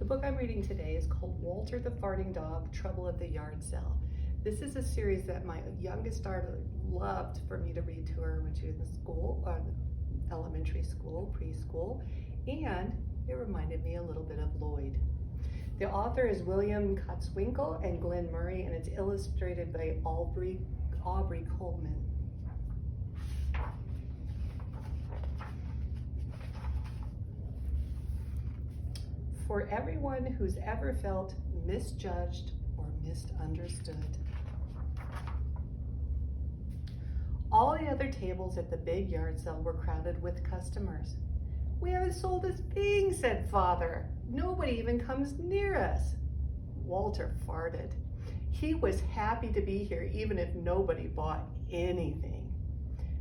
book I'm reading today is called Walter the Farting Dog, Trouble at the Yard Sale. This is a series that my youngest daughter loved for me to read to her when she was in school, elementary school, preschool, and it reminded me a little bit of Lloyd. The author is William Kotzwinkle and Glenn Murray, and it's illustrated by Aubrey Coleman. For everyone who's ever felt misjudged or misunderstood. All the other tables at the big yard sale were crowded with customers. "We haven't sold a thing," said Father. "Nobody even comes near us." Walter farted. He was happy to be here even if nobody bought anything.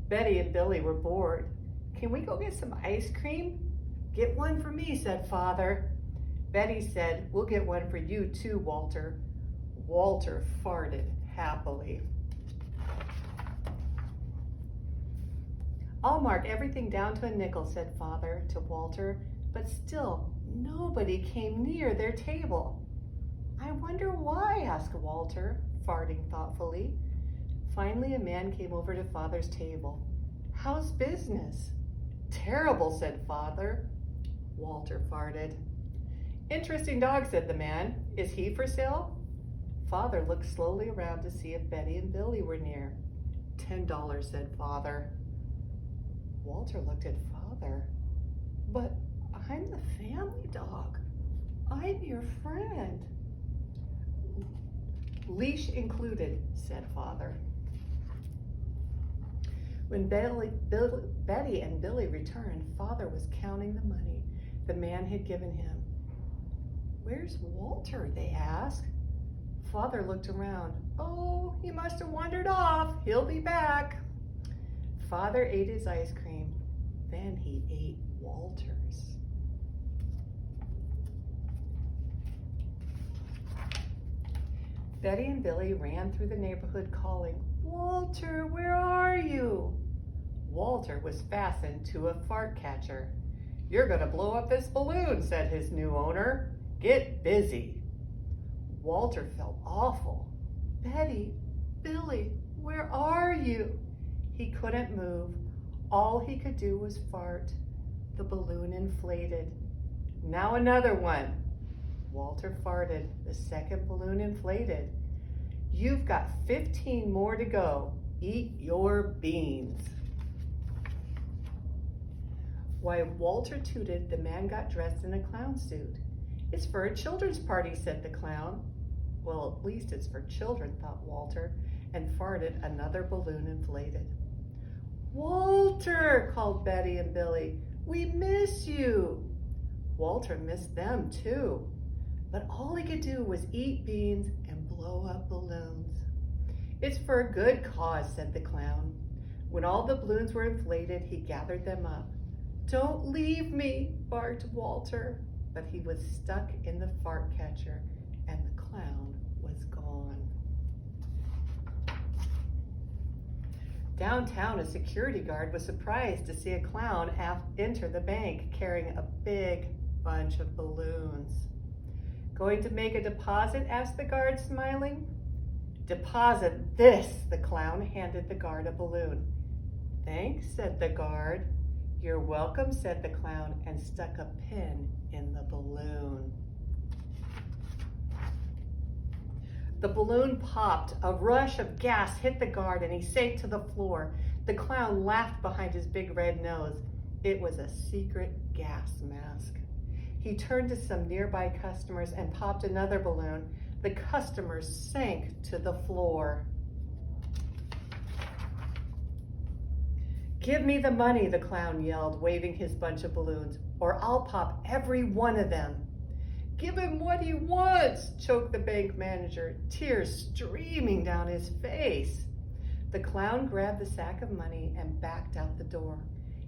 Betty and Billy were bored. "Can we go get some ice cream?" "Get one for me," said Father. Betty said, "We'll get one for you too, Walter." Walter farted happily. "I'll mark everything down to a nickel," said Father to Walter, but still nobody came near their table. "I wonder why?" asked Walter, farting thoughtfully. Finally, a man came over to Father's table. "How's business?" "Terrible," said Father. Walter farted. "Interesting dog," said the man. "Is he for sale?" Father looked slowly around to see if Betty and Billy were near. $10, said Father. Walter looked at Father. "But I'm the family dog. I'm your friend." "Leash included," said Father. When Betty and Billy returned, Father was counting the money the man had given him. "Where's Walter?" they asked. Father looked around. "Oh, he must have wandered off. He'll be back." Father ate his ice cream. Then he ate Walter's. Betty and Billy ran through the neighborhood calling, "Walter, where are you?" Walter was fastened to a fart catcher. "You're gonna blow up this balloon," said his new owner. "Get busy." Walter felt awful. "Betty, Billy, where are you?" He couldn't move. All he could do was fart. The balloon inflated. "Now another one." Walter farted. The second balloon inflated. "You've got 15 more to go. Eat your beans." While Walter tooted, the man got dressed in a clown suit. "It's for a children's party," said the clown. "Well, at least it's for children," thought Walter, and farted. Another balloon inflated. "Walter," called Betty and Billy, "we miss you." Walter missed them too, but all he could do was eat beans and blow up balloons. "It's for a good cause," said the clown. When all the balloons were inflated, he gathered them up. "Don't leave me," barked Walter, but he was stuck in the fart catcher and the clown was gone. Downtown, a security guard was surprised to see a clown enter the bank carrying a big bunch of balloons. "Going to make a deposit?" asked the guard, smiling. "Deposit this," the clown handed the guard a balloon. "Thanks," said the guard. "You're welcome," said the clown, and stuck a pin in the balloon. The balloon popped. A rush of gas hit the guard and he sank to the floor. The clown laughed behind his big red nose. It was a secret gas mask. He turned to some nearby customers and popped another balloon. The customers sank to the floor. "Give me the money," the clown yelled, waving his bunch of balloons, "or I'll pop every one of them." "Give him what he wants," choked the bank manager, tears streaming down his face. The clown grabbed the sack of money and backed out the door.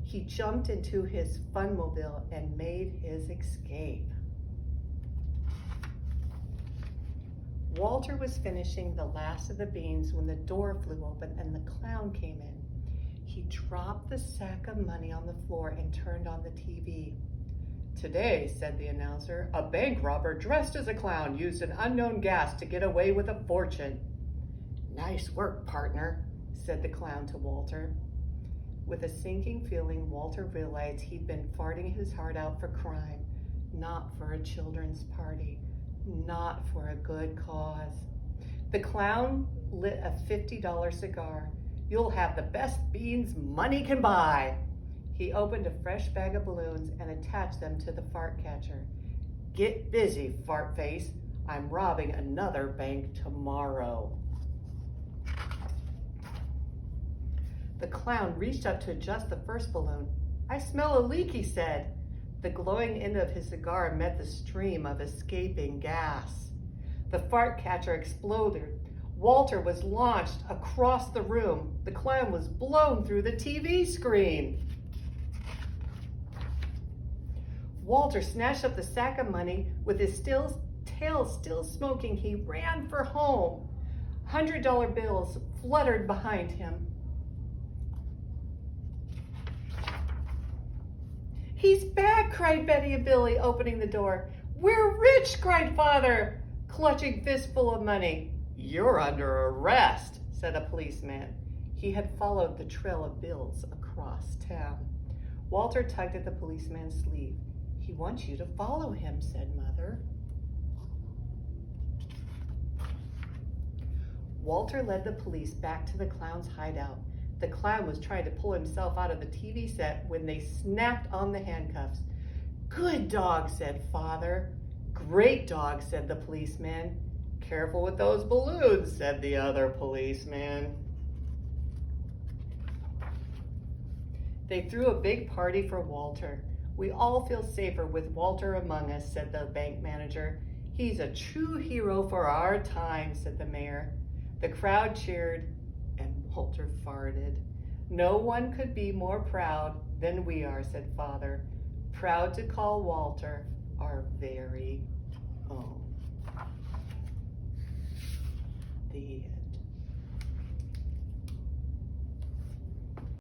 He jumped into his funmobile and made his escape. Walter was finishing the last of the beans when the door flew open and the clown came in. He dropped the sack of money on the floor and turned on the TV. Today, said the announcer, a bank robber dressed as a clown used an unknown gas to get away with a fortune. Nice work, partner, said the clown to Walter. With a sinking feeling, Walter realized he'd been farting his heart out for crime, not for a children's party, not for a good cause. The clown lit a $50 cigar. You'll have the best beans money can buy. He opened a fresh bag of balloons and attached them to the fart catcher. Get busy, fart face. I'm robbing another bank tomorrow. The clown reached up to adjust the first balloon. I smell a leak, he said. The glowing end of his cigar met the stream of escaping gas. The fart catcher exploded. Walter was launched across the room. The clown was blown through the TV screen. Walter snatched up the sack of money. With his tail still smoking, he ran for home. $100 bills fluttered behind him. He's back, cried Betty and Billy, opening the door. We're rich, cried Father, clutching fistful of money. You're under arrest, said a policeman. He had followed the trail of bills across town. Walter tugged at the policeman's sleeve. He wants you to follow him, said Mother. Walter led the police back to the clown's hideout. The clown was trying to pull himself out of the TV set when they snapped on the handcuffs. Good dog, said Father. Great dog, said the policeman. Careful with those balloons, said the other policeman. They threw a big party for Walter. We all feel safer with Walter among us, said the bank manager. He's a true hero for our time, said the mayor. The crowd cheered, and Walter farted. No one could be more proud than we are, said Father. Proud to call Walter our very own. The